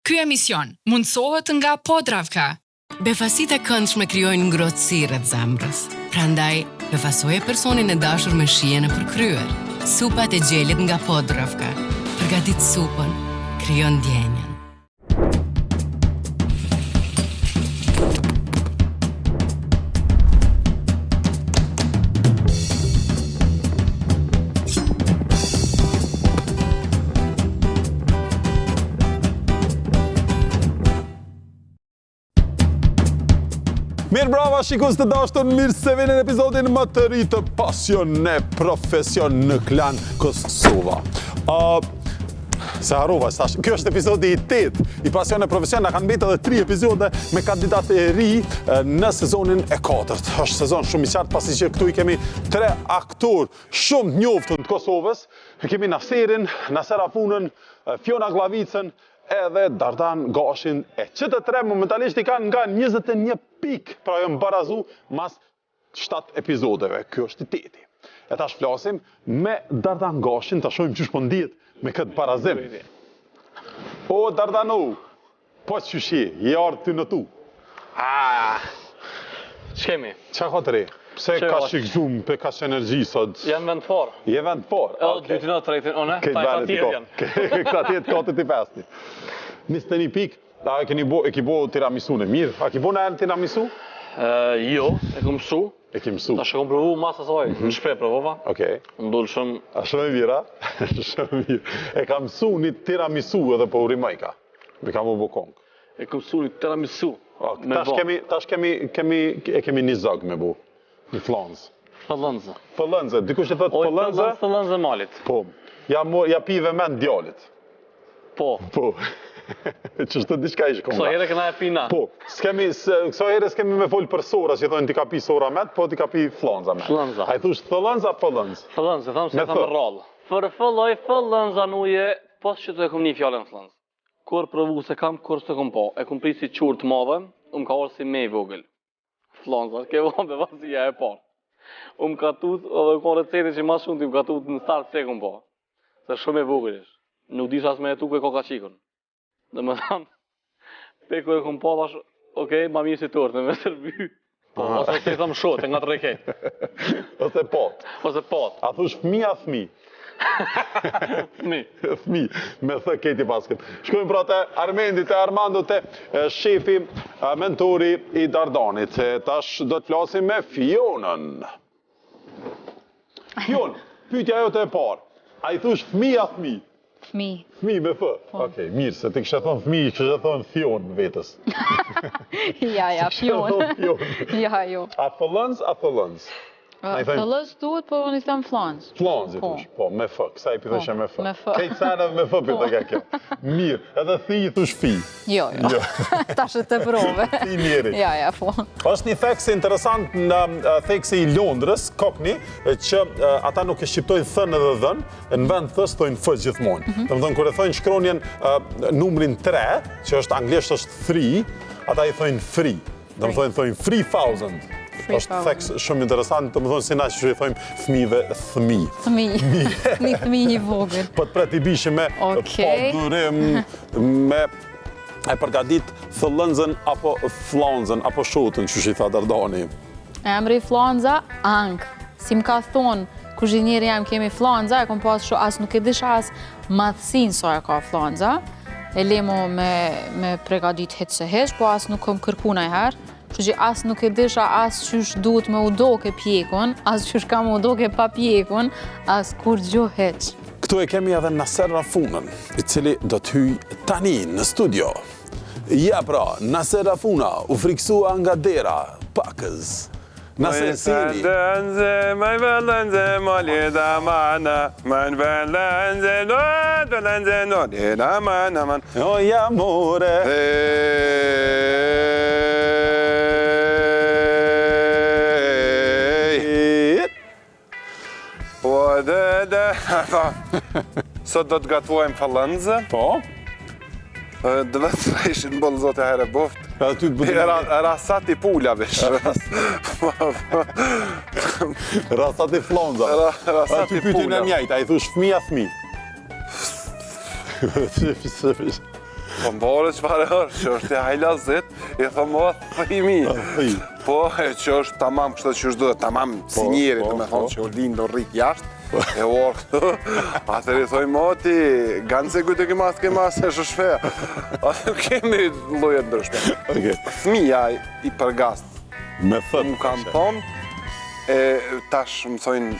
Ky emision mundsohet nga Podravka. Befasitë e këndshme krijojnë ngrohtësi rreth zemrës. Prandaj, befasoje personin e dashur me shije në përkryer. Supat e gjelit nga Podravka. Përgatit supën, krijon ndjenjën. Mirë brava, shikues të dashur, mirë se vini në episodin më të ri të Pasion e Profesion në Klan Kosova. Se harrova, kjo është epizodi i 8 i Pasion e Profesion, na kanë mbetur edhe 3 epizode me kandidatë e ri në sezonin e 4. Është sezon shumë i qartë pasi që këtu i kemi 3 aktorë shumë të njohur të Kosovës. Kemi Naserin, Naser Afunën, Fiona Glavicën edhe Dardan Gashin, që të tre momentalisht i kanë nga 21 pikë, pra janë barazu mas 7 epizodeve. Kjo është i 8. E tash flasim me Dardan Gashin, ta shohim çish po ndihet me këtë barazim. O Dardano, po çushi, je ardh ty në tu. Ç'kemi? Çka ka të re? Pse ka shikzum, pe ka energji sot? Jam vend fort. Je vend fort. Edhe dy të tretin, one? Këta tjetë kote të pesti. 21 pikë, e ki bo tiramisu në mirë. A ki bo në tiramisu? Jo, e kom mësu. E ki mësu. Ta shë kom provu masa saj, në shpe provova. Okej. Më dole shumë... A shumë e mirë, a? Shumë mirë. E ka mësu një tiramisu edhe po urimajka. Me ka mu bo kongë. E kom mësu një tiramisu. Tash kemi një zog me bu. Një flonzë. Fëllënzë. Fëllënzë, dikush e thëtë fëllënzë? Fëllënzë malit. Po, ja pive men djallit. Po. Po. Qështë të diçka ishë konga. Këso here këna e pina. Po, këso here s'kemi me folë për sora, që thonë t'i ka pi sora met, po t'i ka pi flonza met. Flonza. A i thush fëllënza, fëllënzë? Fëllënzë, thamë se thamë rrallë. Për fëlloj fëllënza nuje, pos që të e kom një fjallën fëllënzë. Kur provu se kam, kur së kom po. E kom pri si qurë të madhe, ka orë si me i vogël. Flonza, ke vëmë dhe vasia e parë. Ka tut, edhe kon recetin që ma shumë t'i ka tut në start se kom po. Se shumë e vogël ish. Nuk di as me e tuku e koka qikon. Dhe më thamë, peko e kom po, thash, okej, ma mirë si tortë, me sërby. Po, ose se i thamë shote, nga të reket. Ose pot. Ose pot. A thush fëmija fëmi. Fëmi, me thë keti paskët. Shkojmë pra të Armendi, të Armando, të shefi, mentori i Dardanit. Tash do të flasim me Fionën. Fion, pyetja ajo të e parë. A i thush fëmija fëmi? Fëmi. Fëmi me fë? Okej, mirë, se ti kështë thonë fëmi, kështë thonë Fion vetës. Ja, Fion. Ja, jo. A fëllënz? Fëllëz duhet, po unë i them flonz. Flonz i thush, po, me fë, kësa i pithe me fë. Me fë. Kejtë sanëve me fë pithe ka kjo. Mirë, edhe thi i thush fi. Jo. Ta shë të prove. Fi njeri. Ja, po. Është një theksi interesant në theksi i Londrës, Cockney, që ata nuk e shqiptojnë thënë edhe dhënë, në vend thës thojnë fë gjithmonë. Dhe më thënë, kër e thojnë shkronjen numrin 3, që është anglisht është 3, ata i thojnë free. Dhe më thojnë 3000. është theks shumë interesant, të më thonë si na që i thojmë fëmive thëmi. Një thëmi i vogël. Po të pret i bishë me padurim, me e përgadit thëllënzën apo flonzën, apo shotën, që shi tha Dardani. Emri flonza, Ang. Si më ka thonë, kuzhinjeri jam kemi flonza, e kom pas shumë, as nuk e disha as madhësin sa e ka flonza. E lemo me përgadit hetë se heq, po as nuk kom kërku najherë. Që as nuk e disha as qysh duhet me udoke pjekun, as qysh ka me udoke pa pjekun, as kur gjo heq. Këtu e kemi edhe Naser Afunën, i cili do të hyj tani në studio. Ja pra, Naser Afuna u friksua nga dera, pakës. Naser Sili. Mai vëllënze, mali da mana, man vëllënze, nodi da mana, man. Oj, amore. Sot do të gatuajmë fëllënzë. Po? Dhe vetë të ishin bëllë zote herë boft. Rasat i pula vish. Rasat i flonza. Rasat i pula. Ty pytin e mjajt, a i thush fëmija fëmi. Po mbore çfarë është, që është e hajlazit, i thëmë o thëjmi. Po, që është tamam kështë që është duhet, tamam si njeri, do me thonë që u linë do rrit jashtë, e orë këtu. Atër i thojmë o ti, ganë se kujtë ke mas e shëshfe. Atër kemi loje ndryshme. Fëmija i përgast. Me thëtë. Më kanë thonë, e tash më thojnë,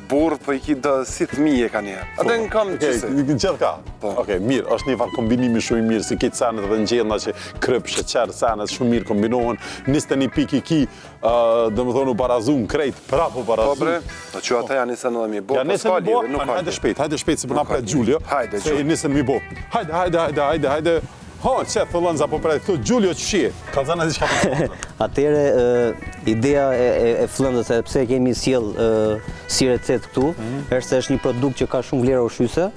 burë për i ki dë si të mije ka njerë. Ate në kam qësi. Gjithë ka? Okej, mirë, është një farë kombinimi shumë i mirë, si kitë senet dhe në gjenda që kryp, sheqer, senet shumë mirë kombinohen, 21 pik i ki, dhe më thonë u barazun, krejt, prapo barazun. Po bre, të që ata janë nisën edhe mi bo, ja nisën mi bo, hajde shpejt, si përna prej Gjulio. Hajde, Gjulio. Se nisën mi bo. Hajde. Ha, që thëllënza po prej këtu, Gjulio që shie, ka zana di shka të thëllënza. Atere, ideja e flëndës, e pse kemi sjell si recet këtu, është se është një produkt që ka shumë vlera ushqyese,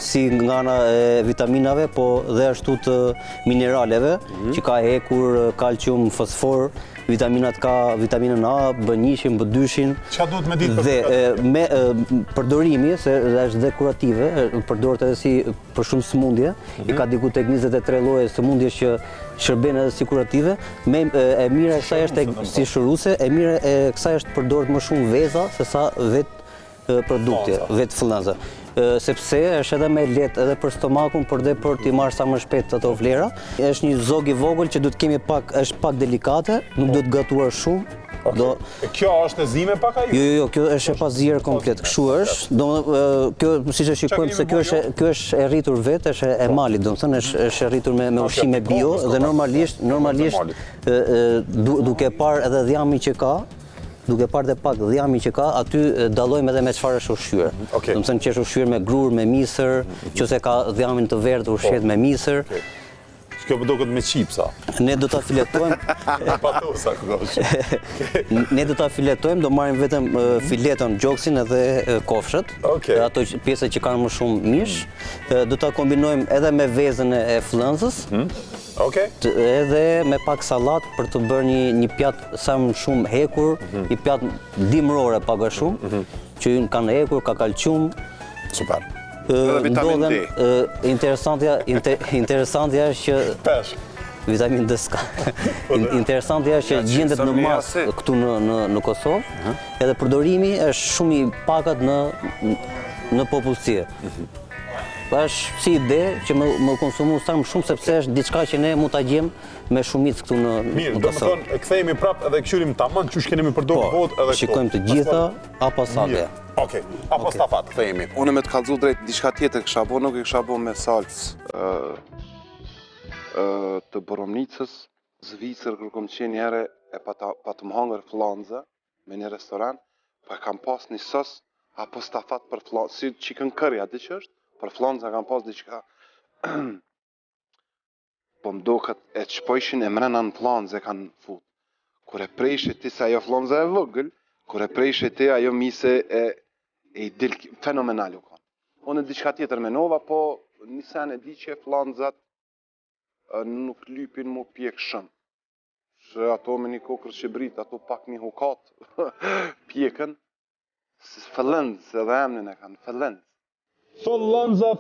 si nga ana e vitaminave, po dhe ashtu të mineraleve, që ka hekur, kalcium, fosfor, vitaminat ka vitaminën A, B1, B2. Qa duhet me ditë për Dhe me përdorimi, se është dhe kurative, përdoret edhe si për shumë sëmundje, i ka diku tek 23 lloje sëmundje që shërben edhe si kurative, e mira e kësaj është si shëruese, e mira e kësaj është përdoret më shumë veza se sa vetë produkte, vetë fëllënza. Sepse është edhe me lehtë edhe për stomakun, por dhe për t'i marrë sa më shpejt ato vlera. Është një zog i vogël që duhet kemi është pak delikate, nuk duhet gatuar shumë. Kjo është e zime pak a ju? Jo, kjo është e paszier komplet, kështu është. Kjo, siç e shikojmë, se kjo është e rritur vetë, është e malit, do të thënë, është e rritur me ushqime bio dhe normalisht duke parë edhe dhjamin që ka, duke parë dhe pak dhjami që ka, aty dallojmë edhe me çfarë është ushqyer. Do të thënë që është ushqyer me grur, me misër, nëse ka dhjamin të verdhë ushqet me misër. Kjo më duket me qipsa. Ne do ta filetojmë. Patosa këto. Ne do ta filetojmë, do marrim vetëm fileton, gjoksin edhe kofshët. Ato pjesët që kanë më shumë mish. Do ta kombinojmë edhe me vezën e fllënzës. Edhe me pak sallat për të bërë një pjatë sa më shumë hekur, një pjatë dimrore pak a shumë, që kanë hekur, ka kalcium. Super. Ndodhen, interesantja është që... Pesh. Vitamin D s'ka. Interesantja është që gjendet në masë këtu në Kosovë, edhe përdorimi është shumë i pakat në popullsi. Është si ide që më konsumu sa më shumë, sepse është diçka që ne mund ta gjejmë me shumicë këtu në Kosovë. Mirë, do të thonë, kthehemi prapë edhe këshyrim tamam çush kemi përdorur vot edhe këtu. Shikojmë të gjitha apo sake. Okej, apo stafat kthehemi. Unë me të kallëzu drejt diçka tjetër kisha bo, nuk e kisha bo me salcë të Boromnicës, Zvicër, kur kom qenë një herë e pa të më hangër fllënza me një restoran, pa kam pas një sos apo stafat për fllënza, si chicken curry, a di që është? Për fllënza kam pas diçka. Po më duket e çpojshin e mrena në fllënzë e kanë fut. Kur e prejshe ti se ajo fllënza e vogël, kur e prejshe ti ajo mise e del fenomenal u kanë. Unë diçka tjetër menova, po një sen e di që fllënzat nuk lypin mu pjek shumë. Që ato me një kokër shqibrit, ato pak një hukat pjekën. Fllënzë, edhe emnin e kanë, fllënzë. Fllënza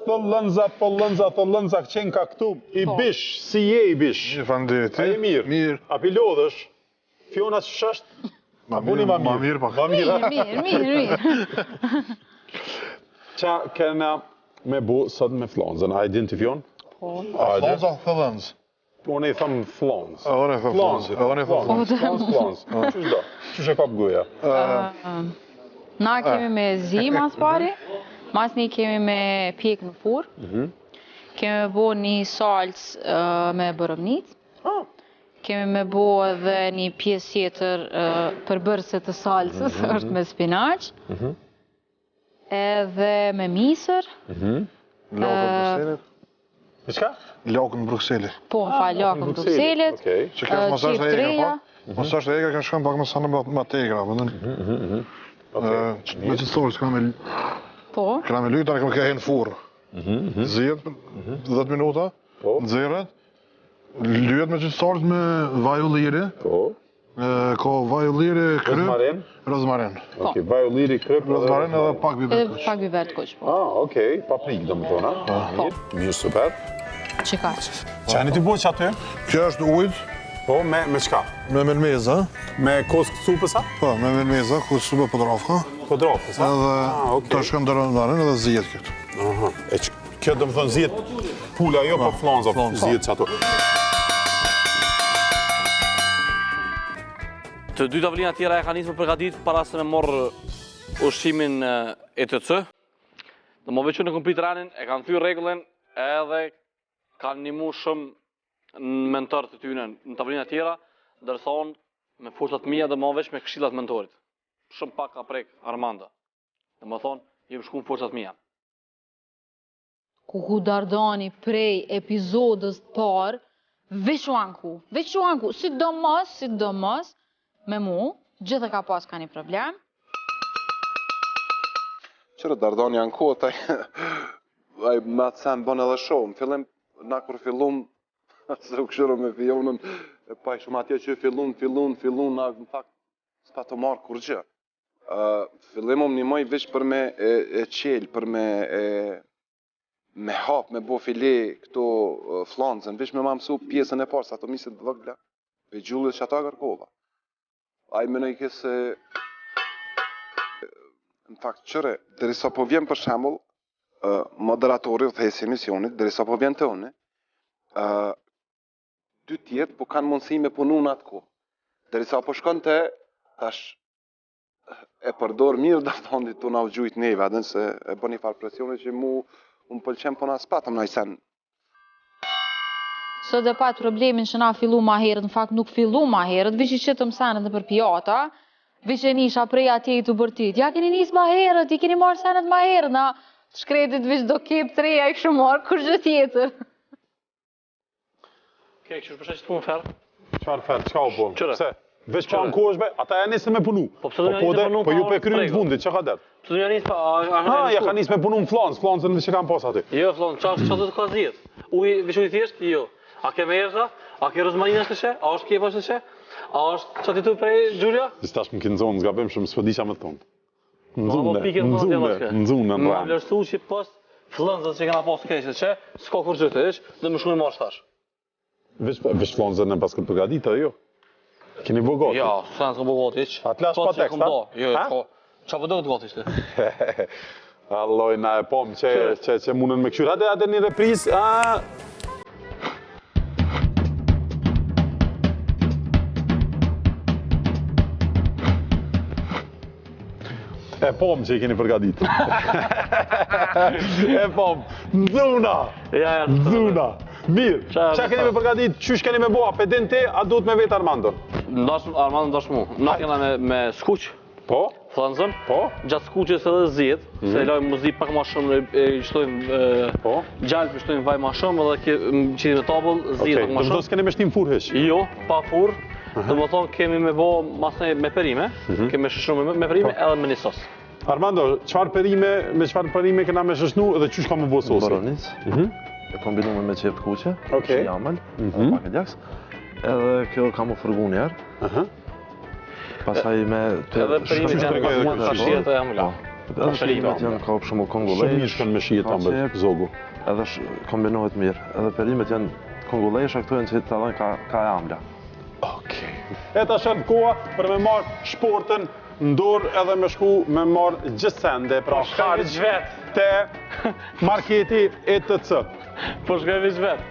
qenë ka këtu, i bish, si je i bish? Faleminderit. A je mirë? Mirë. A pi lodhësh? Fjona që shështë? Ma mirë pak. Mirë. Qa kena me bu sot me fllënzën, a identifion? Fllënza thellënz. Unë i thëmë fllënz. Unë e thëmë Fllënz. Qështë do? Qështë e kap goja? Na kemi me zi mas pari, mas një kemi me pjek në fur, kemi me bo një salcë me borovnicë, kemi me bo edhe një pjesë tjetër përbërëse të salcës, është me spinaq, edhe me misër. Lakën Brukselit. Qka? Lakën Brukselit. Po, lakën Brukselit, që ka masazh të egra treja. pak. Masazh të egra kanë shkën pak më sa në më të egra. Me që thorës këna me lytë, anë ka henë furë. Zjet, 10 minuta, nxerret. Lyet me që thorës me vaj ulliri. Ka vaj ulliri, kryp, rozmarin. Vaj ulliri, kryp, rozmarin edhe pak biber Edhe pak biber të kuq, po. Okej, paprikë do më thona. Mirë, super. Që kaq. Qeni t'i buq aty? Kjo është ujt Po, me qka? me melmeza. Me kosk supës a? Po, me melmeza, ku supe podravka. Podravkës a? Edhe të shkëndërën ndarën edhe zjet këtë. Aha. E kjo do më thënë zjet pula jo, po flanza zjet që ato. Të dy tavolina tjera e ka nisë më përgatit para se me morë ushqimin ETC. Dhe më veqë në komplit ranin, e kanë thyrë regullin edhe kanë nimu shumë në mentor të tyne në tavolina tjera, dërsa unë me forcat mija dhe më veç me këshillat mentorit. Shumë pak ka prek Armanda. Dhe më thonë, jem shku në forcat mija. Ku Dardani prej epizodës të parë, veç u anku, sidomos, me mu, gjithë ka pas ka një problem. Qërë Dardani janë kohë, ai me atë sen bën edhe show. Në fillim, na kur fillum, se u këshirë me fionën, pa i shumë atje që fillun, na në fakt, s'pa të marrë kur gjë. Fillim një moj veç për me e qelë, për me hap, me bo file këto flancën, veç me ma mësu pjesën e parë, sa ato misit vëgla, pe gjullet që ata kërkova. Ai më nëjke se, në fakt qëre, derisa po vjen për shembull, moderatori dhe thesi emisionit, derisa po vjen të une, dy tjetë po kanë mundësi me punu në atë kohë. Derisa po shkon të, tash e përdor mirë Dardani të na u gjujt neve, adën se e bën një farë presione që unë pëlqen po na spatëm në sen. Sot e pat problemin që na fillu ma herët, në fakt nuk fillu ma herët, vish i qëtëm senet në për pjata, vish e nisha prej atje i të bërtit. Ja keni nis ma herët, i keni marrë senet ma herët, na shkretit vish do kep të reja i këshu marrë, kur gjë tjetër. Ke, kështu përshë që të punë ferë? Qfarë ferë, qka u bërë? Qëre? Se, veç pa në kohëshme, ata e nisë me punu. Po pse do ja nisë me punu, po ju pa pe krynë të prego? fundit, që ka derë? Pse do ja nisë pa... Ja ka nisë me punu në flancën që kanë pas aty. Jo, flancën, qa të ka zjetë? Veç uj thjesht? Jo. A ke me erza? A ke rozmarina së she? A është kepa së she? A është qa ti tu prej Gjulja? Si tash më kinë zonë, zgabim shumë, s'po di qa me thonë. Në Nxune, më vlerësu që pas flënzët që kena pas kejse që, s'ka kur gjithë ish, dhe më shkujnë marrë thash. Veç flancën në pas këtë përgaditë, jo? Keni bo gati? Ja, s'kanë s'ka bo gati ish. A t'lash pa tekst, ha? Jo, qa po do të gati ishte? Alloj, na e pom që munën me këshyrë. Hade një repris, E pom që i keni përgadit. E pom. Nxuna! Nxuna! Mirë, qa keni me përgadit, qysh keni me bo, a pedin te, a duhet me vetë Armando? Armando ndash mu. Na kena me skuq, Po? flanzën, Po? gjatë skuqës edhe zjet, se e lojmë muzik pak ma shumë, e qëtojmë Po? gjallë, qëtojmë vaj ma shumë, edhe qëti me tabëll, zjet pak ma Dëmë do shumë. s'keni me shtim furhesh? Jo, pa fur, dhe më thonë kemi me bo masë me perime, kemi me shëshnu me perime edhe me një sos. Armando, qëfar perime kena me shëshnu edhe qysh ka me bo sosi? Boronic, e kombinume me qepë kuqe, Okej. jamël, pak e gjaks, edhe kjo ka më fërgu njerë, pasaj me... Edhe perimet janë pak më të shijet e jamëla. Edhe perimet janë ka shumë kongolej, Shumë një shkën me shijet të ambër, zogu. edhe kombinohet mirë, edhe perimet janë kongolej, shaktojnë që të adhën ka jamëla. Okej. E ta shënë koha për me marë shportën në dorë edhe me shku me marë gjithsende, pra shkoj vetë. te marketi ETC. Po shkoj veç vetë.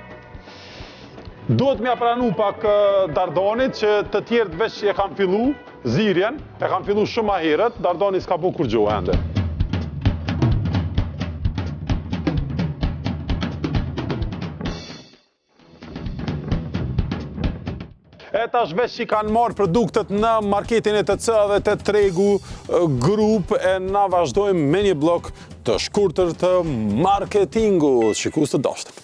Duhet me pranu pak Dardanit që të tjerët veç e kanë fillu, zirjen, e kanë fillu shumë ma herët, Dardani s'ka bu kur gjohë ende. E tash veç që kanë marrë produktet në marketin ETC dhe të tregu grup e na vazhdojmë me një blok të shkurtër të marketingu, shikus të dashtë.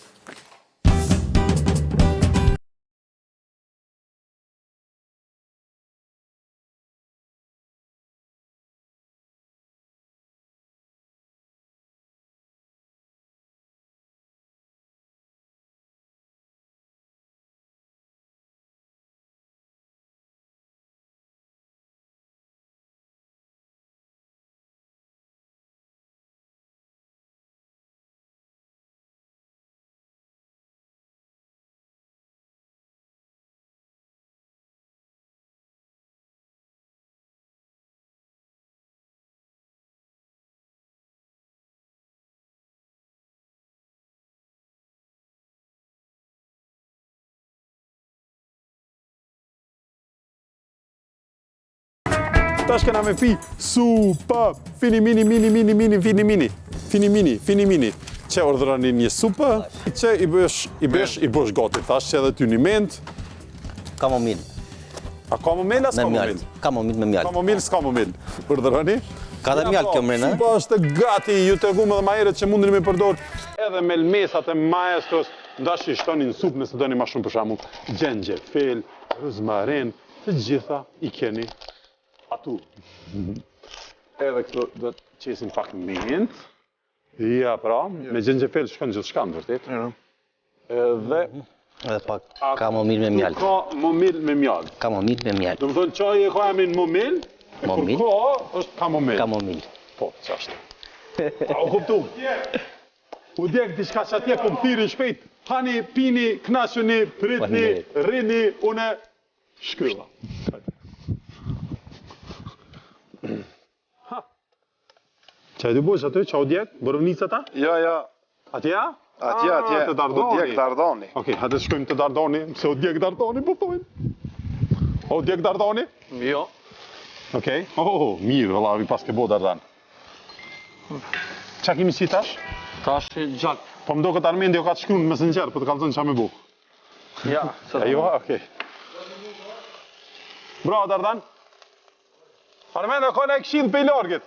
Tash kena me pi supë. Fini mini. Që ordërani një supë, që i bësh gati. Tash që edhe ty një mend. Kamomil. A kamomil as kamomil? Kamomil me mjalt. Kamomil s'kamomil. Ordërani? Ka dhe mjalt kjo mrinë, Supa është gati, ju të gumë edhe ma herët që mundin me përdor edhe me lmesat e maestros, ndash i shtonin supë nëse doni ma shumë për shembull, gjenxhefel, rozmarin, të gjitha i keni atu. Edhe këto do të qesin pak mint. Ja pra, me gjenxhefel shkon gjithçka në vërtet. Edhe pak kamomil me mjalt. Kamomil me mjalt. Kamomil me mjalt. Do të thonë çaji e ka emrin momil, Momil. Kur është kamomil. Kamomil. Po, ç'është. A u kuptu? U djek diçka që atje po më thirrin shpejt. Hani, pini, knaquni, pritni, rrini, une shkrylla. Qa e dy bosh aty, qa u djek? Borovnica ta? Ja. Atje ja? Atje. Të Dardoni. U djek Dardoni. Okej, hajde shkojmë të Dardoni, se u djek Dardoni, po thojnë. O djek Dardoni? Jo. Okej. Mirë, vëlla, vi pas ke bo Dardan. Qa kemi si tash? Tash gjak. Po më do këtë Armendi o ka të shkruan në Messenger, po të kalëzën qa me bu. Ja, Jo, okej. Bravo, Dardan. Armendi, ka në e këshidh pe i largit.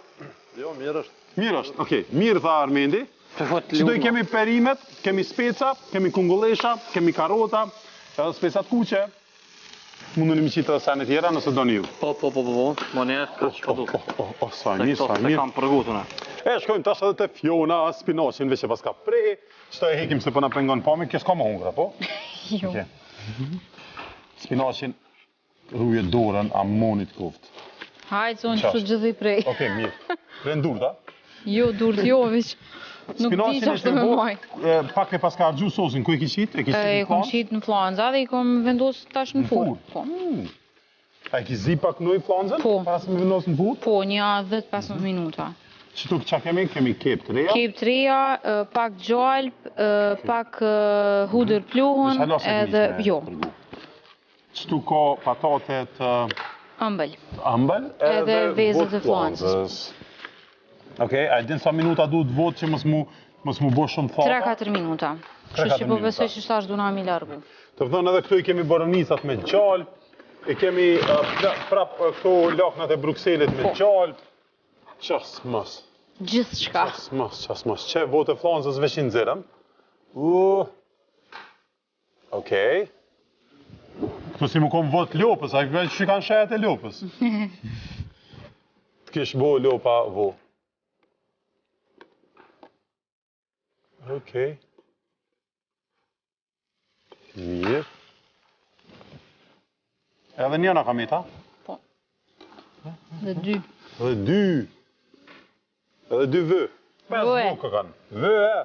Jo, mirë është. Mirë është, okej. Mirë, tha Armendi. Që do i kemi perimet, kemi speca, kemi kungullesha, kemi karota, edhe specat kuqe. Mundën i mi qitë edhe sene tjera nëse do një ju. Po. Mo njerë, Sa mirë. kam përgutune. Shkojmë tash edhe të fjona, spinaqin, veç e pas ka prej. Qëto e hekim se po na pengon pami, kjo s'ka më hungra, po? Jo. Spinaqin, rruje dorën, amonit koft. Hajtë, unë që gjithi prej. Okej, mirë. Prej në durë, da? Jo, durët jo, veç. Nuk di që ashtë me majtë. Pak e pas ka argju sosin, ku e ki qitë? E kom qitë në flanza dhe i kom vendosë tash në furë. Po. A e ki zi pak nëj flanzën? Po. Para se me vendosë në furë? Po, një 10-15 minuta. Qëtu qa kemi? Kemi kep të reja? Kep të reja, pak gjalp, pak hudër pluhun, edhe jo. Qëtu ka patatet Ëmbël. edhe vezët e vot flanzës. Okej, a e din sa minuta duhet vot që mos mu bo shumë thata? 3-4 minuta. Kështu që po besoj që shtash duna mi largu. Të thonë edhe këtu i kemi boronicat me gjalp, i kemi prap këto laknat e Brukselit me gjalp. Qas mos. Gjithë shka. Qas mos. Që votë e flanzës veç i nëzirëm. Okej. Këtu si mu kom vot lopës, a këve që kanë shajet e lopës. Të kish bo lopa vo. Okej. Mirë. Edhe njëna ka meta? Po. Dhe 2. Edhe dy vë. 5 Vë. vokë kanë. Vë e.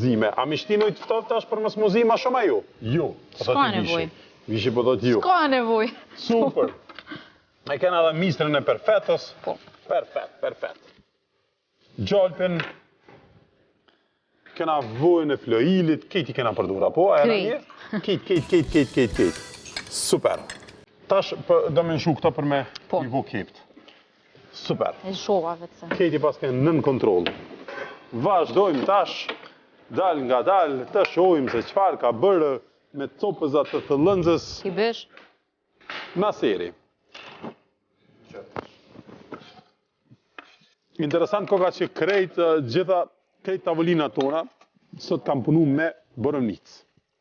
Zime. A mi shtinoj të ftoft tash për mos mu zi ma shumë a jo? Jo. S'ka nevoj. Vishi po thot jo. S'ka nevoj. Super. E kena edhe mistrën e perfetës. Po. Perfet. Gjalpin. Kena vojën e floilit, kejti kena përdura, po? Kejt. Super. Tash do me nshu këto për me i vo kept. Super. E shova vetëse. Kejti pas kënë nën kontrol. Vazhdojmë tash, dal nga dal, të shojmë se qfar ka bërë me copëzat të thëllëndzës. Ki bësh? Na seri. Interesant koka që krejt gjitha krejt tavolina tona, sot kam punu me boronicë.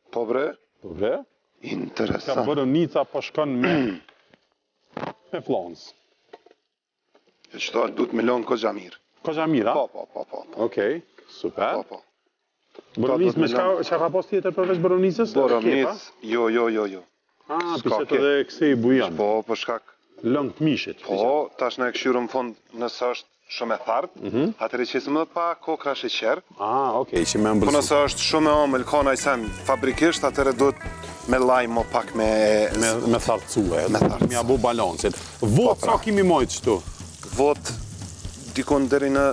Po bre? Interesant. Ka boronica po shkon me flancë. E qëto duhet me lonë Kozhamir. Kozhamir, a? Po. Okej, super. Po. Boronicë me çka ka pas tjetër përveç boronicës? Boronicë, jo. Ah, pishet edhe kësej bujan. Po, për shkak. Lëng të mishit. Po, tash në e këshyrë në fond nësë është shumë e thartë, atëri qesim edhe pa kokra sheqer. Ah, okej, që me Po mbërzu. nësë është shumë e omël, ka i sen fabrikisht, atëre duhet me lajmë pak me thartësue. Me thartësue. Mja bu balancit. Vot, sa kimi mojtë qëtu? Vot, dikon deri në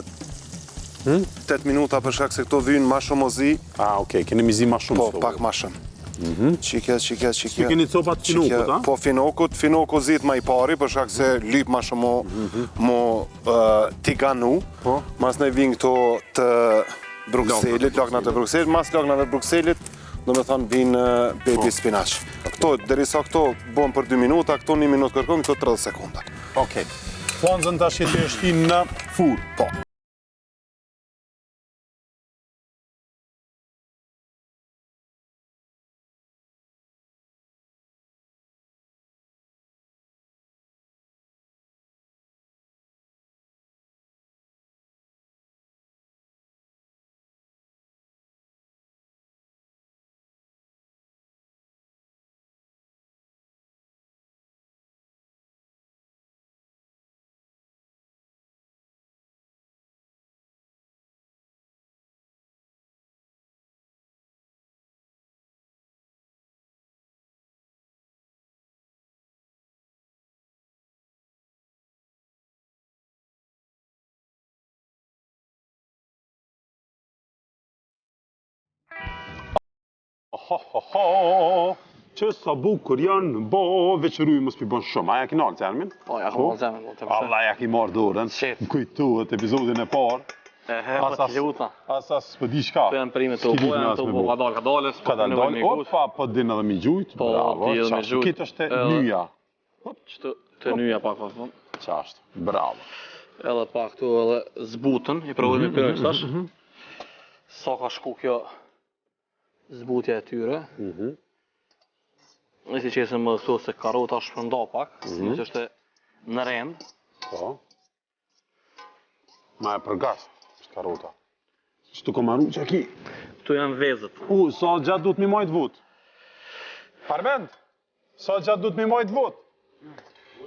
8 minuta për shkak se këto vynë ma shumë o zi. Ah, okej, keni mi zi ma shumë. Po, pak ma shumë. Qikja. Si keni copat finokut, a? Po finoku zit ma i pari, për shkak se lyp ma shumë mu tiganu. Mas ne vin këto të Brukselit, laknat e Brukselit, mas laknat e Brukselit, do me thonë vinë baby spinach. Këto, derisa këto bën për 2 minuta, këto 1 minutë kërkojmë, këto 30 sekunda. Okej. Flonzën tash që është në fur. Po. Që sa bukur janë, veçëruj mos pi bën shumë. A ja ki nalë Cermin? Po, ja ka marrë Cermin. Allah ja ki marrë dorën. Më kujtohet episodin e parë. Po të luta. Asas s'po di shka. Po janë prime të ubojnë, të ubo ka dalës. Ka dalë, opa, po din edhe mi gjujt. Po, di edhe mi gjujt. Kitë është të nyja. Të nyja pak pa fund. Qashtë, bravo. Edhe pak këtu edhe zbutën, i provojmë për nështash. Sa ka shku kjo zbutja e tyre. Nësi që esë më thosë se karota shpërnda pak, nësi është në rend. Po. Ma e përgast, është karota. Që të komaru që ki? Këtu janë vezët. Sa gjatë du të mi majtë vot? Parvend, sa gjatë du të mi majtë vot?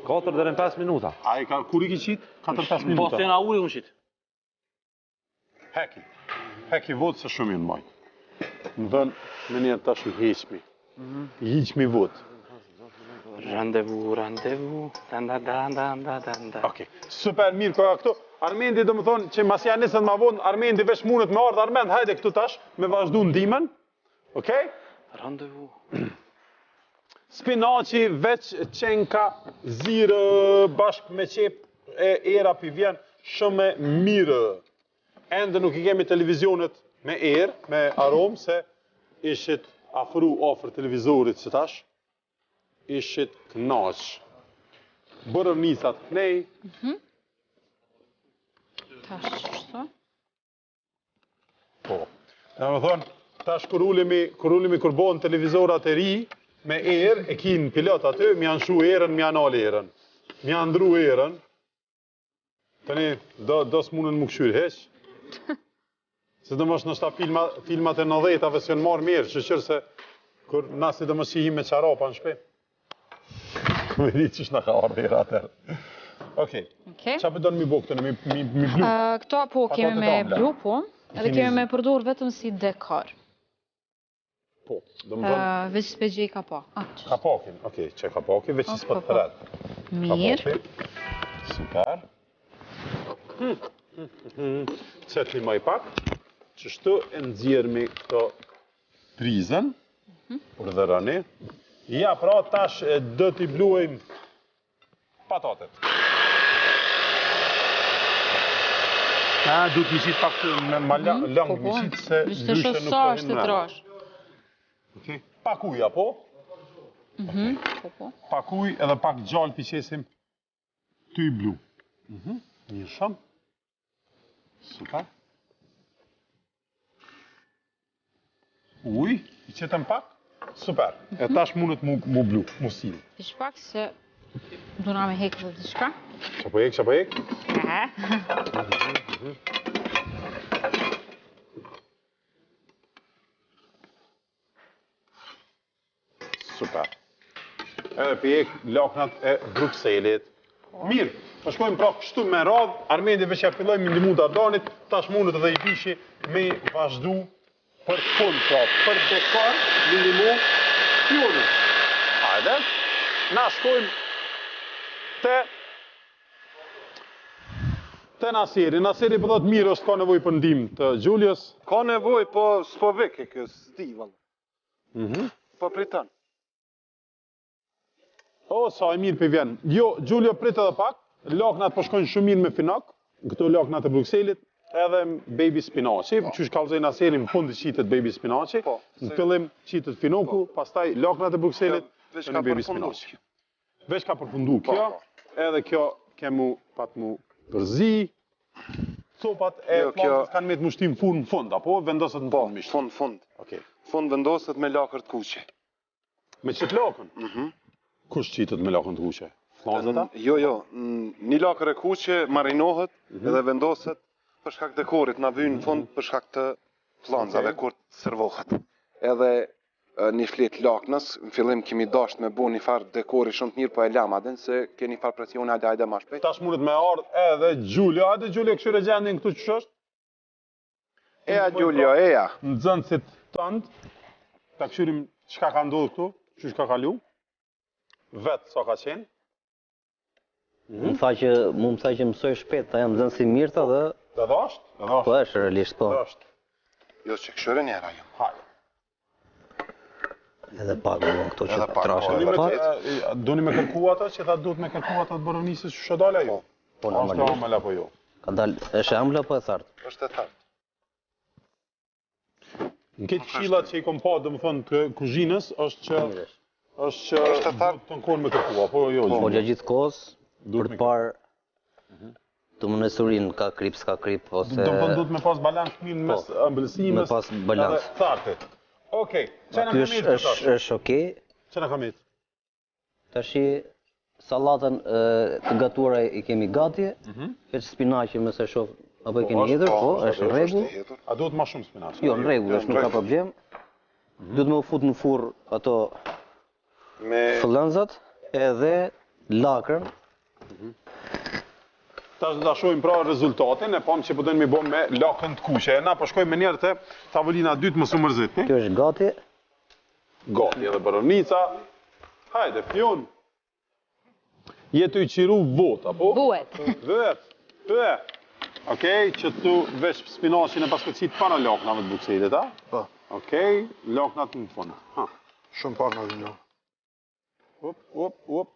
4 deri në 5 minuta. A i ka, kur i ki qitë? 4-5 minuta. Po, se na uri unë qitë. Heki vot se shumë i në majtë. Më dënë, me njerë tash në heqmi. Hiqmi vot. Randevu, da. Okej, super mirë koha këto. Armendi do më thonë që mas janë nisën ma vonë, Armendi vesh mundet me ardhë Armend, hajde këtu tash, me vazhdu ndimen. Okej? Randevu. Spinaci, veç qenka, zirë, bashk me qep, era pi vjen shumë mirë. Ende nuk i kemi televizionet me erë, me aromë, se ishit afru ofër televizorit që tash, ishit knaq. Bërëm nisat knej. Tash qështu? Po. Dhe më thonë, tash kur ulemi kur bohen televizorat e ri, me erë, e kinë pilot aty, mi janë shu erën, mi janë alë erën. Mi janë ndru erën. Tëni, do s'munën më këshyrë heq. Se do më është nështa filmat e 90-ave se janë marrë mirë, që qërë se kur nasi do më shihim me qarapa në shpe. Këmë e di që shna ka ardhe era atër. Okej. Qa për do në mi bo këtë, mi blu? Këto po kemi me blu, po. Edhe kemi me përdur vetëm si dekor. Po, do më thonë... Veç s'pe ka pa. Kapakin, okej, që kapakin, veç s'pët të redë. Mirë. Super. Qetli maj pak, qështu e nëzirëmi këto prizën, për dhe rëni. Ja, pra tash do t'i bluejmë patatet. Du t'i qitë pak me ma langë, mi qitë se lyshe nuk të hinë mrena. Pak uja, po? Pak uj edhe pak gjallë pi qesim ty blu. Një shumë. Super. Uj, i qetëm pak. Super. E tash mundet mu blu, mu silë. Pish pak se duna me hekë dhe diçka. Qa po hek? Super. Edhe për hek laknat e Brukselit. Mirë, shkojmë pra kështu me radhë, Armendi veç ja fillojmë ndimu të Ardanit, tash mundet edhe i bishi me vazhdu për fund, pra, për dekor, mindimu, pionit. Hajde, na shkojmë te Nasiri. Nasiri për thotë mirë është ka nevoj për ndim të Gjulius. Ka nevoj, po s'po veke kjo stivën. Po priton. O, sa e mirë për vjen. Jo, Gjulio prit edhe pak, laknat po shkojnë shumë mirë me finak, këto laknat e Brukselit, edhe baby spinaci, që shkallëzojnë aserin në fundi qitet baby spinaci, në fillim qitet finoku, pastaj laknat e Brukselit, Veç në ka baby përfundu. spinaci. Veç ka përfundu kjo, edhe kjo kemu pat mu përzi, copat e flakës kanë me të mushtim fund në fund, apo vendoset në fund misht? Fund. Okej. Fund vendoset me lakër të kuqe. Me qitë lakën? Kush qitet me lakën të kuqe? Flazata? Jo, një lakër e kuqe marinohet edhe vendoset për shkak dekorit, na vynë në fund për shkak të flanzave kur servohet. Edhe një flet laknës, në fillim kemi dasht me bu një farë dekori shumë të mirë, po e lam aden se ke një farë presione, hajde ma shpejt. Tash mundet me ardh edhe Gjulio, hajde Gjulio këshyre gjendin këtu që është? Eja Gjulio, eja. Në zëndësit tëndë, ta këshyrim qka ka ndodhë këtu, që ka kalu, vetë sa ka qenë. Më tha që mësoj shpet, ta jam zënë si mirëta dhe... Dhe dhasht? Po është realisht, po. Jo që këshyre njera jo. Hajde. Edhe pak më këto që trashe Doni dhe pak. Doni me kërku ata që tha duhet me kërku ata të boronisës që shëdala jo? Po Ashtë e amëla po jo? Ka dalë, është amëla po e thartë? Është e thartë. Në këtë këshillat që i kom pa, dhe më thënë, të kuzhinës, është që... është që duhet të nkonë me kërkua, po jo? Po gjithë kohës, për të parë të më nësurin ka krip, s'ka krip, ose... Do më thënë duhet me pas balans mirë mes ëmbëlsimës... Me pas balans. Edhe thartit. Okej, që në Aty është okej. Që në kamit? Tashi, salatën të gatuara i kemi gati, veç spinaqi mëse shoh, apo i kemi hedhur, po, është në rregull. A duhet ma shumë spinaq? Jo, në rregull, është nuk ka problem. Duhet me u fut në furr ato fëllënzat edhe lakrën. Tash do ta shohim pra rezultatin, e pam që po dojnë mi bo me lakën të kuqe. Na po shkojmë me njerë të tavolina dytë më su mërzit. Kjo është gati. Gati edhe boronica. Hajde, pion. Jetu i qiru vot, apo? Vuet. Vët. Okej, që tu vesh spinaqin e paskocit para laknave të Brukselit, a? Po. Okej, laknat në fund. Shumë pak në vinjo. Op.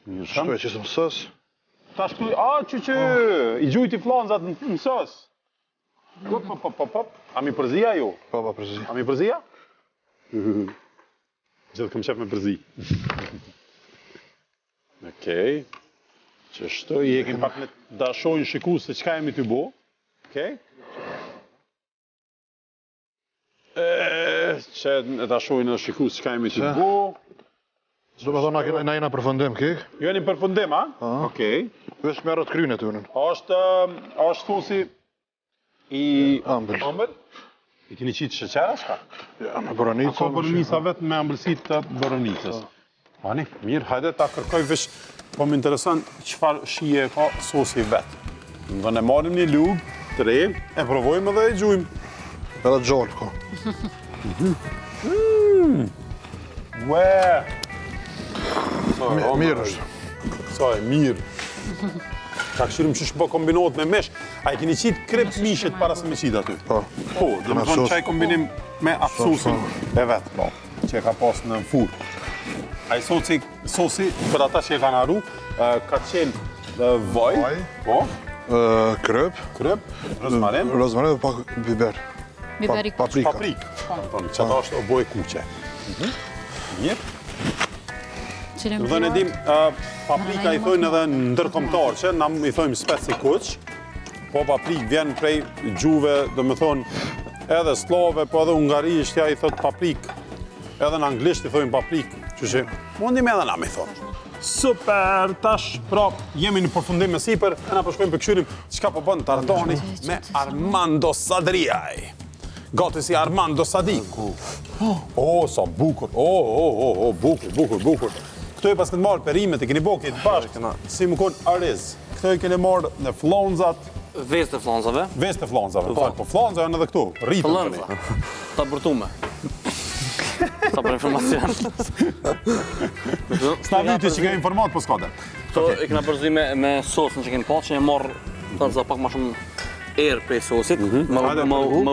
Mirë Shtu e që së mësës. Tash këtu, që i gjujti flanzat në sës. Op. A mi përzia ju? Pa përzi. A mi përzia? Gjithë këm qef me përzi. Okej. Që shto, i ekim pak me dashojnë shiku se qka jemi të bo. Okej. Që dashojnë dhe shiku se qka jemi të bo. Zdo me thonë, na jena përfundim, kek? Jo një përfundim, a? Okej. Vesh me arët kryne të unën. Është thosi i Ambël. ambël? I keni qitë sheqera, shka? Ja, me boronica. Ka boronica vetë me ambëlsit të boronicës. Ani, mirë, hajde ta kërkoj vesh, po më interesan qëfar shije ka sosi vetë. Dhe ne marim një lugë të re, e provojmë dhe e gjujmë. Edhe gjallë, ko. Ue! Mirë është. Sa e mirë. Ta këshirim që shpo kombinohet me mesh. A i keni qitë krep mishet para se me qitë aty? Po. Po, dhe më thonë qaj kombinim me atë sosin e vetë, po, që e ka pas në furë. A i sosi, për ata që e kanë arru, ka qenë vaj, po, Krëp, rozmarin, rozmarin dhe pak biber. Biberi Paprika. paprikë. Që ata është oboje kuqe. Mirë. Dhe ne dim, paprika i thojnë edhe ndërkombëtar që, na i thojmë speci kuq, po paprik vjen prej gjuve, dhe me thonë, edhe slave, po edhe ungarisht, ja i thot paprik, edhe në anglisht i thojmë paprik, që që mundim edhe na me thonë. Super, tash, pra, jemi në përfundim me sipër, e na përshkojmë për këshyrim qka po bënë Tardani me Armando Sadriaj. Gati si Armando Sadi. Sa bukur, bukur. Këto e pas këtë marrë perimet, e keni bo këtë bashkë, si më konë ariz. Këto e keni marrë në flonzat. Ves të flonzave. Ves të flonzave, po flonzave janë edhe këtu, rritën të një. Flonza, ta bërtume. Sa për informacion. S'na viti që ke informat, po s'kade. Këto e këna përzi me sosën që keni pa, që e marrë flonza pak ma shumë erë prej sosit, më Hajde,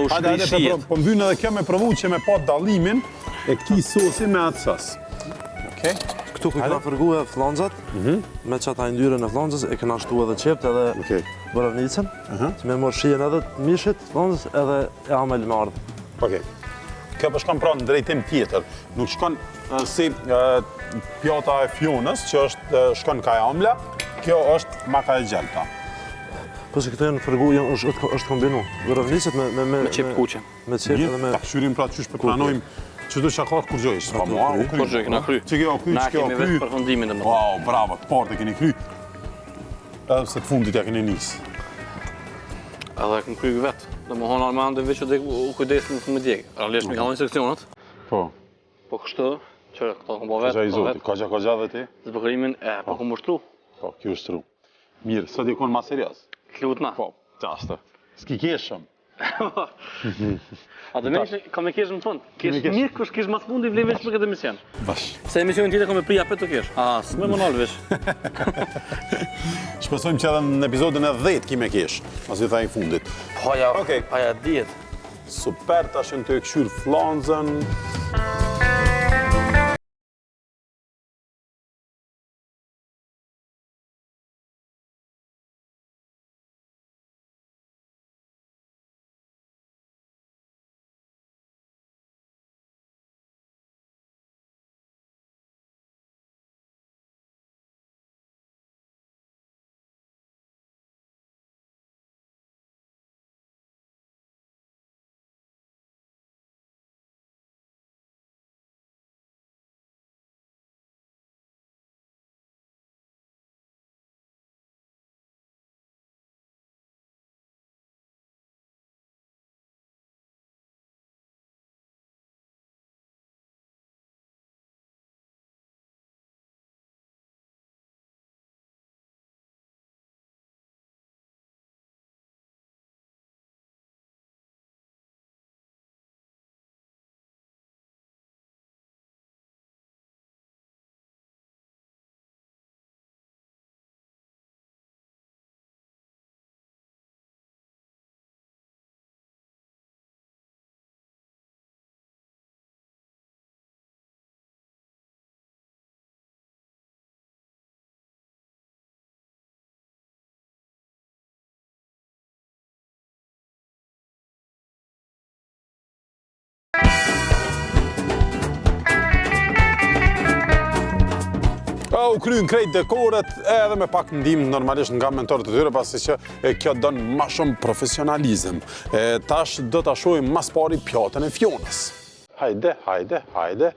ushkri shijet. po mbyn edhe kjo me provu që me pa dallimin e këtij sosi me atë sos. Okej. Këtu ku këna fërgu e flonzat, me që ata ndyrën e flonzës, e këna shtu edhe qept edhe borovnicën, që me morë shijen edhe të mishit, flonzës, edhe e amel me ardhë. Okej. Kjo po shkon pra në drejtim tjetër. Nuk shkon si pjata e fjonës, që shkon ka e amla, kjo është maka e gjelta. Po se këto janë fërgu, është kombinu. Borovnicët me qep kuqe. Me qep edhe me... Ta këshyrim pra qysh për planojmë që du që ka kurgjojsh. Kurgjoj, këna kry. Që kjo kry, Na që kjo kemi kry. vetë përfundimin dhe më. Wow, bravo, të partë e keni kry. Edhe se të fundit ja keni nisë. Edhe këm kry vetë. Dhe më honë armande veç që u kujdesin në me djegë. Realisht me kalojnë seksionet. Po. Po kështë, që këto këm po vetë. Kaja i zoti, kaja dhe ti? Zbëkërimin, po këm ushtru. Po, kjo ushtru. Mirë, sot i konë ma serios. Klut na. Po, qashtë. S'ki keshëm. A dhe me që kam e kesh në fund. Kesh mirë kush kesh mas fundi vlej veç për këtë emision. Bash. Se emisionin tjetër kam e prija për të kesh. S'me më nalë veç. Shpesojmë që edhe në episodin e 10 kime kesh, mas i tha i fundit. Paja, Okej. paja djetë. Super, ta shën të e këshyr flonzën. U kryen krejt dekoret edhe me pak ndihmë normalisht nga mentorët e tyre, pasi që kjo don më shumë profesionalizëm. Tash do ta shohim mas pari pjatën e fjonës. Hajde.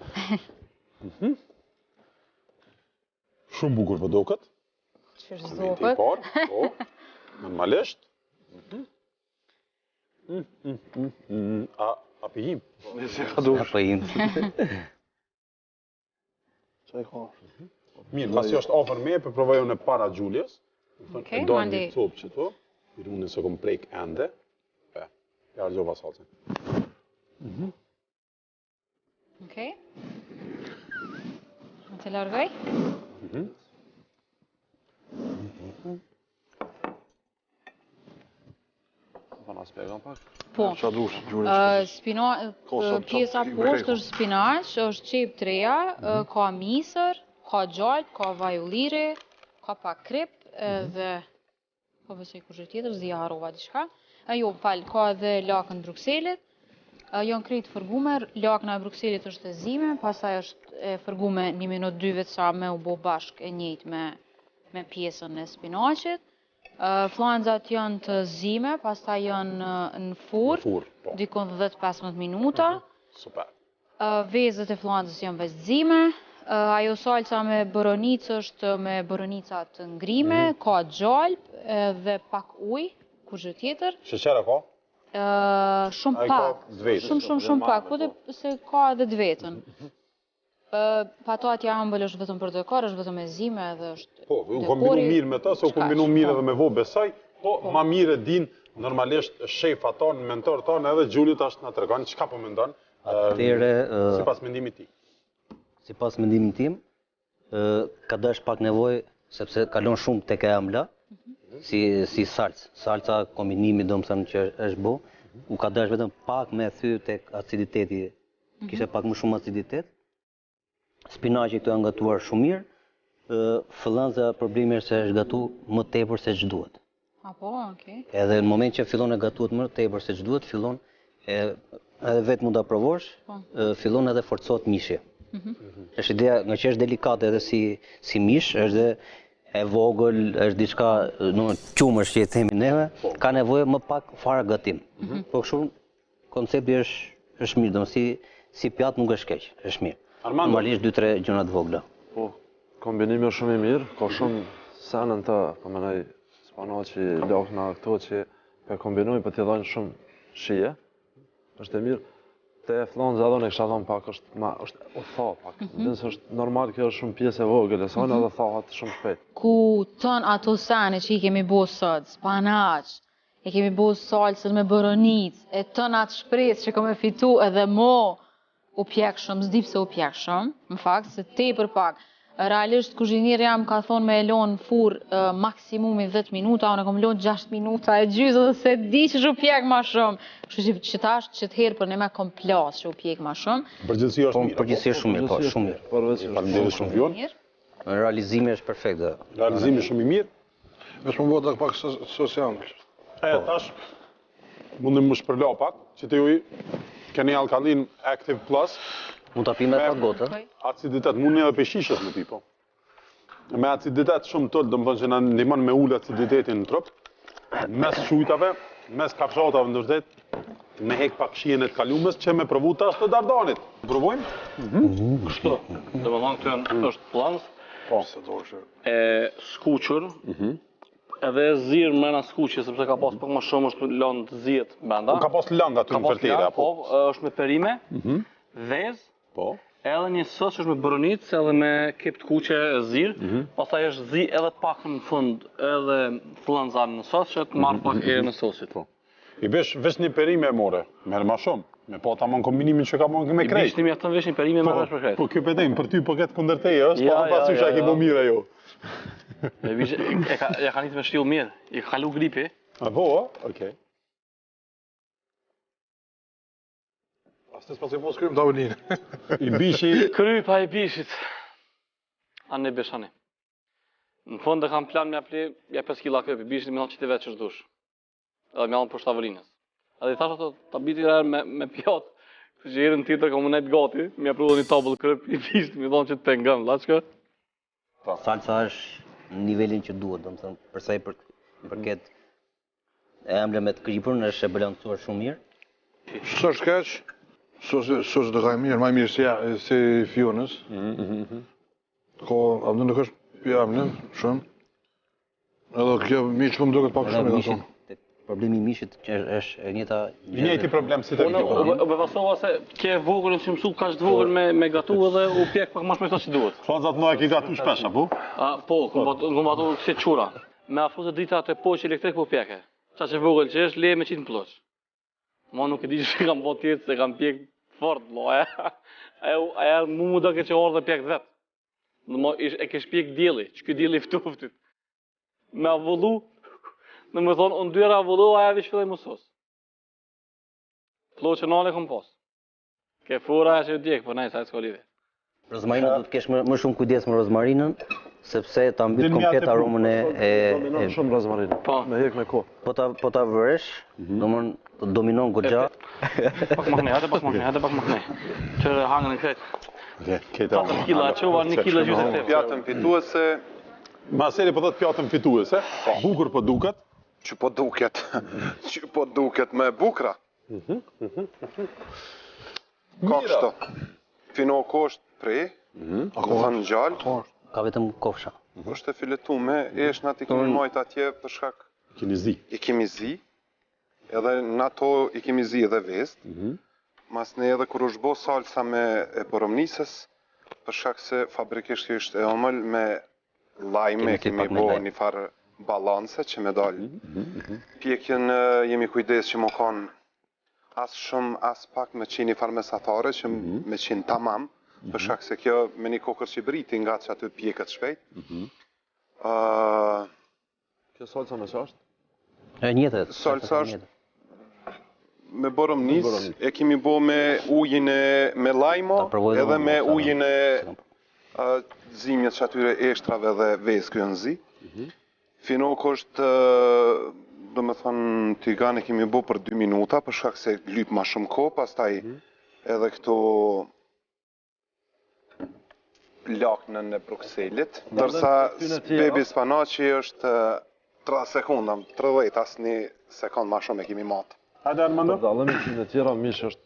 Shumë bukur po duket. Çfarë Momenti i parë, po. Normalisht. A pijim? Apojim. Çaj ka. Mirë, pasi është ofër me, për provojë në para Gjuljes. Okej, do mandi. një copë që to, i runën se kom prejk ende. Ja argjova salcën. Okej. Më të largoj? Po. Pjesa poshtë është spinaq, është qep treja, ka misër, ka gjalp, ka vaj ulliri, ka pak krip, dhe ka besoj kushtë tjetër, zia harova diçka. Jo, fal, ka edhe lakën Brukselit. Janë krejt fërgume, lakna e Brukselit është e zime, pastaj është e fërgume 1 minutë 2 vetë sa me u bo bashk e njëjtë me pjesën e spinaqit. Flanzat janë të zime, pastaj janë në furr, dikon 10-15 minuta. Super. Vezët e flanzës janë veç zime. Ajo salca me boronicë është me boronica të ngrime, ka gjalp dhe pak ujë, kurrë tjetër. Sheqera ka? Shumë pak. Shumë pak, po se ka edhe të vetën. Patatja ambël është vetëm për dekor, është vetëm e zime dhe është... Po, u kombinu mirë me ta, se u kombinu mirë edhe me vo besoj, po ma mirë e din normalisht shef aton, mentor tonë, edhe Gjullit ashtë nga të regon, qka po mendon? Si pas mendimit ti? Si pas mendimit tim, ka dash pak nevoj, sepse kalon shumë tek e amla, si salcë. Salca kombinimi domethënë që është bo, u ka dash vetëm pak me thy tek aciditeti, kishte pak më shumë aciditet. Spinaqi këtu janë gatuar shumë mirë. Fëllënza problemi është se është gatu më tepër se ç'duhet. Apo, okay. Edhe në moment që fillon e gatuat më tepër se ç'duhet, fillon edhe vetë mund ta provosh, fillon edhe forcohet mishi. Është ideja, nga që është delikate edhe si mish, është dhe e vogël, është diçka, qumësh që i themi neve, ka nevojë më pak fare gatim. Po kështu koncepti është mirë, domethënë si pjatë nuk është keq, është mirë. Normalisht 2-3 gjëra të vogla. Po, kombinimi është shumë i mirë, ka shumë senën të, po mendoj spanaqi, lakna këto që pe kombinojnë për t'i dhënë shumë shije. Është e mirë. Te flonza edhe ne kisha thënë pak është u tha pak. Nëse është normal kjo është shumë pjesë e vogël, e sajnë edhe thahet shumë shpejt. Ku ton ato sene që i kemi bo sot, spanaq, e kemi bo salsën me boronicë, e ton atë shpresë që kemi fitu edhe mo u pjek shumë, s'di pse u pjek shumë, në fakt, se tepër pak. Realisht kuzhinieri jam ka thonë me e lonë fur maksimumi 10 minuta, unë e kom lonë 6 minuta e gjysë dhe se di që u pjek ma shumë. Kështu që tash që të herë për ne me kom plas që u pjek ma shumë. Përgjithësi është mirë. Përgjithësi është shumë mirë, po, shumë mirë. Faleminderit shumë Fion. Realizimi është perfekt. Realizimi shumë i mirë. Është më bëhet pak social. Tash mundim më shpërla pak, që të juj keni Alkaline Active Plus. Mund ta pim me pak gotë. Aciditet, mund edhe peshishës me pi, po. Me aciditet shumë tëllë, domethënë që na ndihmon me ulë aciditetin në trup. Mes shujtave, mes kafshatave ndërtet, me hek pak shijen e të kalumës që me provu tash të dardanit. Provojmë? Kështu. Domethënë këtu është plans. Po. E skuqur. Edhe zirë mrena skuqje, sepse ka pas pak më shumë është lënë të zihet brenda. Ka pas lëng aty në fertera, po. Është me perime, vezë. Po. Edhe një sos që është me boronicë edhe me kep të kuqe e zirë, pastaj është zi edhe pak në fund edhe flënza në sos që të marrë pak erë në sosit. I vesh një perime e more, merë ma shumë, me po tamon kombinimin që ka mon me krejt. I bishtë një atë vesh një perime me vesh për krejt. Po kjo petejmë, për ty po ketë këndërteje është, po në pasysh a ke bo mire jo. Ja ka njëtë me shtill mirë, i ka kalu gripi. A po, okej. Astes pas e mos krym të avelinë. I bishi... Kry pa i bishit. Anë e beshani. Në fund dhe kam plan me apli, ja 5 kila këp, i bishit me thonë që ti vetë që shdush. Edhe me alën për shtavelinës. Edhe i thash ato, ta biti rrë me pjot, që herën tjetër ka më nejtë gati, me apru dhe një tabëll këp, i bishit me thonë që të pengën, laçka. Salsa është në nivelin që duhet, domethënë, përsa i përket emblemet të kripurën është e balancuar shumë mirë. S'është keq, s'është të ka mirë, ma mirë si Fionës. Ko, abdo nuk është pjamlin, shumë. Edhe kjo miqë më duket pak shumë e ka tonë. Problemi i mishit është e njëta... I njëti problem si të kjo. Unë bevasova se ke vogël që mësu ka që vogël me gatu edhe u pjek pak mash me këto që duhet. Flonzat më e ki gatu shpesh, apo? Po, këmë batu kësi qura. Me afruzet drita të poqë elektrik po pjeke. Qa që vogël që është, leje me qitë në ploq. Ma nuk e di që kam po tjetë se kam pjek fort, aja mu do ke që orë dhe pjek vet. E kesh pjek djeli, që kjo djeli ftuftit. Me avullu, në më thonë, unë dyra avullu, aja vish fillaj mësos. Ploqë nale kom pas. Ke fura aja që ju djekë, po nej, sa e s'ko lidhe. Rozmarinën du të kesh më shumë kujdes me rozmarinën, sepse ta mbyt komplet aromën e... Dominon shumë rozmarinë, me hek me ko. Po ta vëresh, dominon goxha. Pak më kënej, hajde pak më kënej. Qërë hangën në kretë. 4 kila qova, 1 kila gjysë e të Pjatën fituese... Maseri po thot pjatën fituese, bukur po duket. Që po duket me bukra. Ka kështu. Fino kosht prej, ka thënë gjallë. Ka vetëm kofsha. është e filetume, eshnat i kemi majt atje për shkak... I kemi zi, edhe në ato i kemi zi edhe vest, mas ne edhe kur është bo salsa me e boromnisës, për shkak se fabrikisht është e omëll me lajme, kemi bo një farë balance që me dalë. Pjekjen jemi kujdes që më kanë as shumë, as pak me qenë një farë mesatare, që me qenë tamam, për shkak se kjo me një kokër që briti nga që aty pjekët shpejt. Kjo salsa me qasht? E njëtët. Salsa është me boromnis, e kemi bo me ujin me lajmo, edhe me ujin e zimjet që atyre eshtrave dhe vezë kjo në zi. Finok është, do me thonë, tigane kemi bo për 2 minuta, për shkak se lyp ma shumë ko, pastaj edhe këto laknën e Bruxellit, dërsa bebi spanaci është 3 sekunda, 30, asë një sekund ma shumë e kemi matë. Hajde Armando. Për dallëmi që në tjera mish është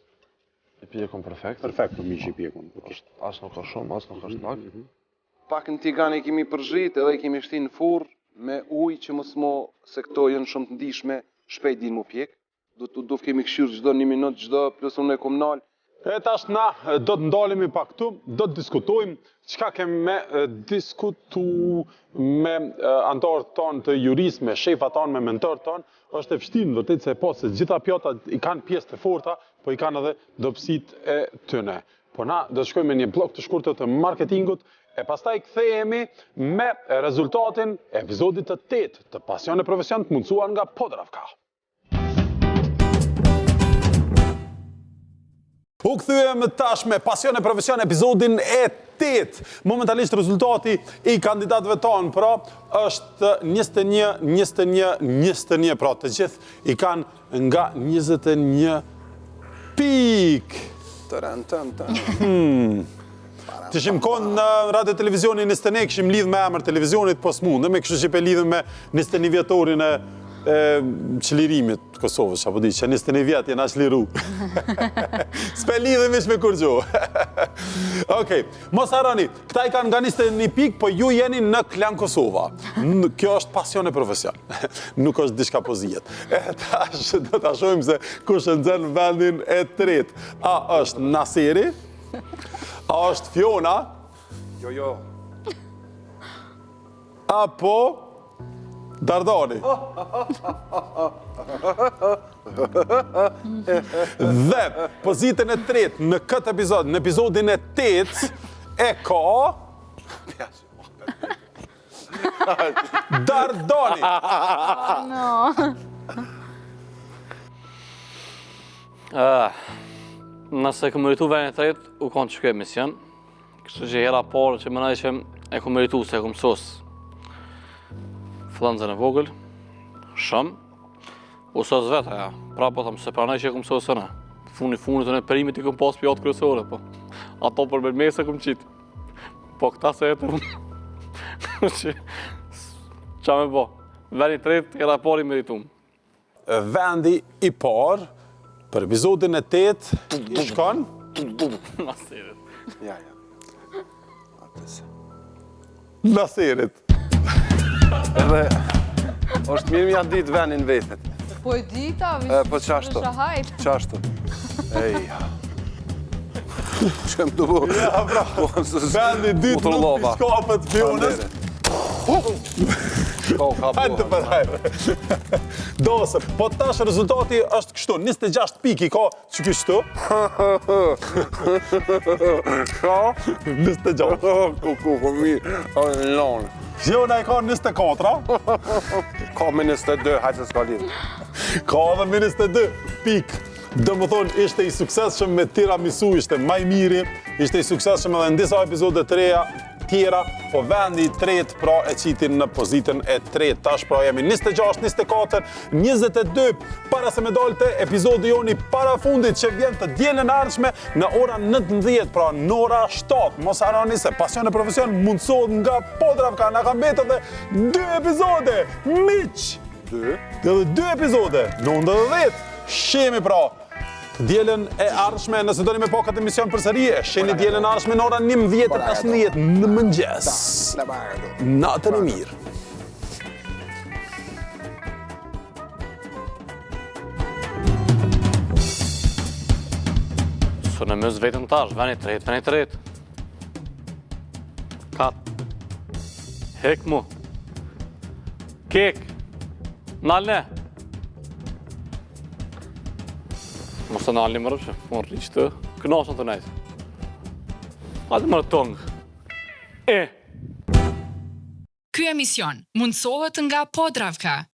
i pjekun perfekt. Perfekt për mish i pjekun. As nuk ka shumë, as nuk ka shtak. Pak në tigane kemi përzhit edhe kemi shti në furr me ujë që mos mo se këto janë shumë të ndishme, shpejt din mu pjek. Do kemi këshyrë gjdo 1 minutë, gjdo plus unë e komunal. E tash na do të ndalemi pak këtu, do të diskutojmë çka kemi me diskutu me antarët tonë të juris, me shefat tonë, me mentorët tonë. Është e vështirë vërtet se po se gjitha pjatat i kanë pjesë të forta, po i kanë edhe dobësitë e tyre. Po na do të shkojmë me një blok të shkurtër të marketingut e pastaj kthehemi me rezultatin e episodit të 8 të Pasion e Profesion të mundsuar nga Podravka. U kthyem tash me Pasion e Profesion episodin e 8. Momentalisht rezultati i kandidatëve tonë, pra, është 21, pra të gjithë i kanë nga 21 pikë. Të shim konë në radio televizioni 21, këshim lidhë me emër televizionit, po s'mundëm, e kështu që pe lidhëm me 21 vjetorin e qlirimit të Kosovës, apo di, që 21 vjetë jena qliru. S'pe lidhëm ish me kur gjo. Okej, mos harani, këta i kanë nga 21 pikë, po ju jeni në Klan Kosova. Kjo është Pasion e Profesion. Nuk është diçka pozijet. E tash do të shojmë se kush e nxjerr vendin e 3. A është Naseri? A është Fiona? Jo. Apo Dardani? Dhe pozitën e 3 në këtë epizod, në epizodin e 8, e ka Dardani. Nëse këmë meritu vendin e 3, u konë të shkoj mision. Kështu që hera parë që mënaj që e këmë meritu se e këmë sos flënzën e vogël, shumë, u sos vetë aja. Pra po thëmë se pranaj që e këmë sos në. Funit të në perimit i këmë pas pjatë kryesore, po. Ato për mërmese këmë qitë. Po këta se e të që qa me po. Vendi 3, hera parë i meritum. Vendi i parë për epizodin e 8 i shkon Naserit. Ja. Naserit. Edhe është mirë mja ditë venin vetet. Po e dita, Po qashtu. shahajt. Qashtu. Eja. Shkem të bu. Ja, pra, vendi dytë nuk piskapet Fionës. Hajtë të përhajrë. Dose, po tash rezultati është kështu, 26 piki ka që kështu. Ka? 26. Ku mirë. Lonë. Fiona i ka 24. Ka me 22, hajtë se s'ka lidhë. Ka edhe me 22 pik. Dë më thonë, ishte i suksesshëm me tiramisu, ishte maj miri, ishte i suksesshëm edhe në disa epizode të reja tjera, po vendi i 3 pra e qitin në pozitën e 3. Tash pra jemi 26, 24, 22, para se me dalte epizodi joni para fundit që vjen të dielën e ardhshme në ora 19, pra në ora 7. Mos harroni se Pasion e Profesion mundsohet nga Podravka, na ka mbetur edhe 2 epizode, miq. 2? Edhe 2 epizode, në 10. Shemi pra të dielën e ardhshme, nëse doni me pa këtë emision përsëri, e shihni dielën e ardhshme në orën 11:15 në mëngjes. Natën e mirë. Së në mësë vetën tash, veni 3. Kat. Hek mu. Kek. Nalne. Mos të nalni më rëpshë, më rriqë të kënashën të nejtë. Hajde më rëtongë. Ky emision mundësohet nga Podravka,